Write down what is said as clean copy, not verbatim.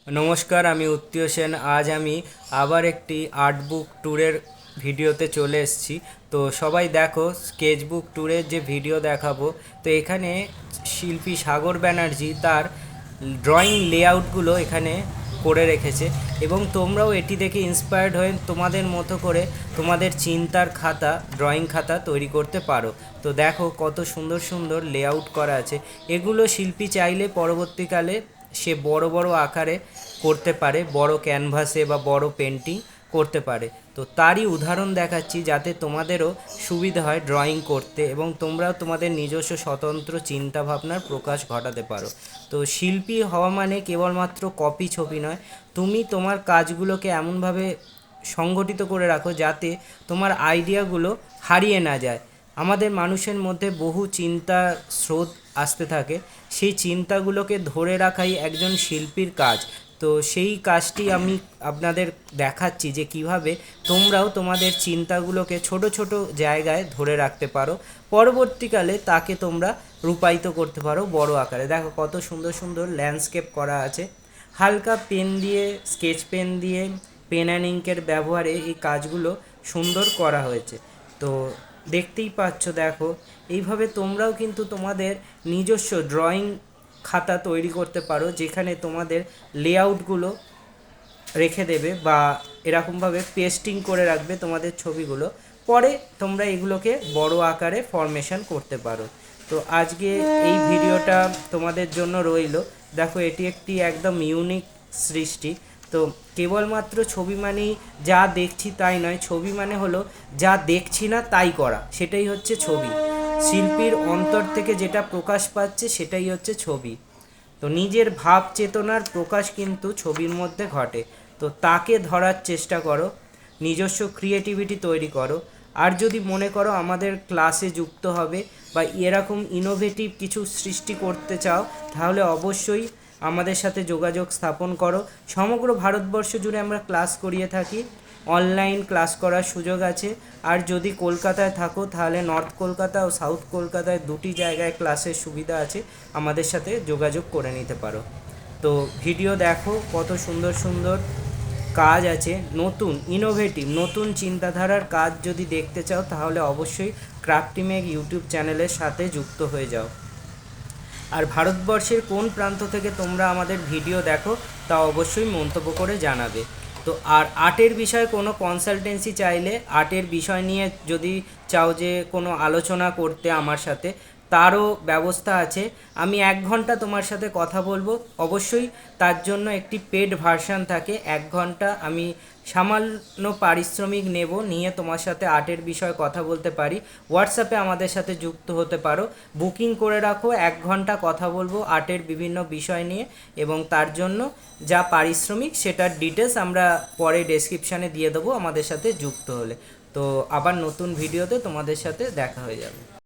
নমস্কার, আমি উত্তীয় সেন। আজ আমি আবার একটি আর্ট বুক ট্যুরের ভিডিওতে চলে এসেছি। তো সবাই দেখো, স্কেচ বুক ট্যুরের যে ভিডিও দেখাবো। তো এখানে শিল্পী সাগর ব্যানার্জি তার ড্রয়িং লেআউটগুলো এখানে করে রেখেছে, এবং তোমরাও এটি দেখে ইন্সপায়ার্ড হয়ে তোমাদের মতো করে তোমাদের চিন্তার খাতা, ড্রয়িং খাতা তৈরি করতে পারো। তো দেখো কত সুন্দর সুন্দর লেআউট করা আছে। এগুলো শিল্পী চাইলে পরবর্তীকালে সে বড় বড় আকারে করতে পারে, বড় ক্যানভাসে বা বড় পেন্টিং করতে পারে। তো তারই উদাহরণ দেখাচ্ছি যাতে তোমাদেরও সুবিধা হয় ড্রয়িং করতে, এবং তোমরাও তোমাদের নিজস্ব স্বতন্ত্র চিন্তাভাবনার প্রকাশ ঘটাতে পারো। তো শিল্পী হওয়া মানে কেবলমাত্র কপি ছবি নয়, তুমি তোমার কাজগুলোকে এমনভাবে সংগঠিত করে রাখো যাতে তোমার আইডিয়াগুলো হারিয়ে না যায়। আমাদের মানুষের মধ্যে বহু চিন্তার স্রোত আসতে থাকে, সেই চিন্তাগুলোকে ধরে রাখাই একজন শিল্পীর কাজ। তো সেই কাজটি আমি আপনাদের দেখাচ্ছি যে কিভাবে তোমরাও তোমাদের চিন্তাগুলোকে ছোট ছোট জায়গায় ধরে রাখতে পারো, পরবর্তীকালে তাকে তোমরা রূপায়িত করতে পারো বড় আকারে। দেখো কত সুন্দর সুন্দর ল্যান্ডস্কেপ করা আছে। হালকা পেন দিয়ে, স্কেচ পেন দিয়ে, পেন অ্যান্ড ইঙ্কের ব্যবহারে এই কাজগুলো সুন্দর করা হয়েছে। তো দেখতেই পাচ্ছ, দেখো এইভাবে তোমরাও কিন্তু তোমাদের নিজস্ব ড্রয়িং খাতা তৈরি করতে পারো, যেখানে তোমাদের লেআউটগুলো রেখে দেবে বা এরকমভাবে পেস্টিং করে রাখবে তোমাদের ছবিগুলো। পরে তোমরা এগুলোকে বড় আকারে ফরমেশন করতে পারো। তো আজকে এই ভিডিওটা তোমাদের জন্য রইল। দেখো, এটি একটি একদম ইউনিক সৃষ্টি। তো কেবলমাত্র ছবি মানেই যা দেখছি তাই নয়, ছবি মানে হলো যা দেখছি না তাই করা, সেটাই হচ্ছে ছবি। শিল্পীর অন্তর থেকে যেটা প্রকাশ পাচ্ছে সেটাই হচ্ছে ছবি। তো নিজের ভাব চেতনার প্রকাশ কিন্তু ছবির মধ্যে ঘটে। তো তাকে ধরার চেষ্টা করো, নিজস্ব ক্রিয়েটিভিটি তৈরি করো। আর যদি মনে করো আমাদের ক্লাসে যুক্ত হবে বা এরকম ইনোভেটিভ কিছু সৃষ্টি করতে চাও, তাহলে অবশ্যই আমাদের সাথে যোগাযোগ স্থাপন করো। সমগ্র ভারতবর্ষ জুড়ে আমরা ক্লাস করিয়ে থাকি, অনলাইন ক্লাস করার সুযোগ আছে। আর যদি কলকাতায় থাকো তাহলে নর্থ কলকাতা ও সাউথ কলকাতায় দুটি জায়গায় ক্লাসের সুবিধা আছে, আমাদের সাথে যোগাযোগ করে নিতে পারো। তো ভিডিও দেখো, কত সুন্দর সুন্দর কাজ আছে, নতুন ইনোভেটিভ নতুন চিন্তাধারার কাজ যদি দেখতে চাও তাহলে অবশ্যই ক্রাফটিমেক ইউটিউব চ্যানেলের সাথে যুক্ত হয়ে যাও। আর ভারতবর্ষের কোন প্রান্ত থেকে তোমরা আমাদের ভিডিও দেখো তা অবশ্যই মন্তব্য করে জানাবে। তো আর আর্টের বিষয়ে কোনো কনসালটেন্সি চাইলে, আর্টের বিষয় নিয়ে যদি চাও যে কোনো আলোচনা করতে আমার সাথে, তারও ব্যবস্থা আছে। আমি 1 ঘন্টা তোমার সাথে কথা বলবো, অবশ্যই তার জন্য একটি পেড ভার্সান থাকে। 1 ঘন্টা আমি সামান্য পারিশ্রমিক নেব, নিয়ে তোমার সাথে আর্টের বিষয়ে কথা বলতে পারি। হোয়াটসঅ্যাপে আমাদের সাথে যুক্ত হতে পারো, বুকিং করে রাখো। 1 ঘন্টা কথা বলবো আর্টের বিভিন্ন বিষয় নিয়ে, এবং তার জন্য যা পারিশ্রমিক সেটার ডিটেলস আমরা পরে ডেসক্রিপশানে দিয়ে দেবো আমাদের সাথে যুক্ত হলে। তো আবার নতুন ভিডিওতে তোমাদের সাথে দেখা হয়ে যাবে।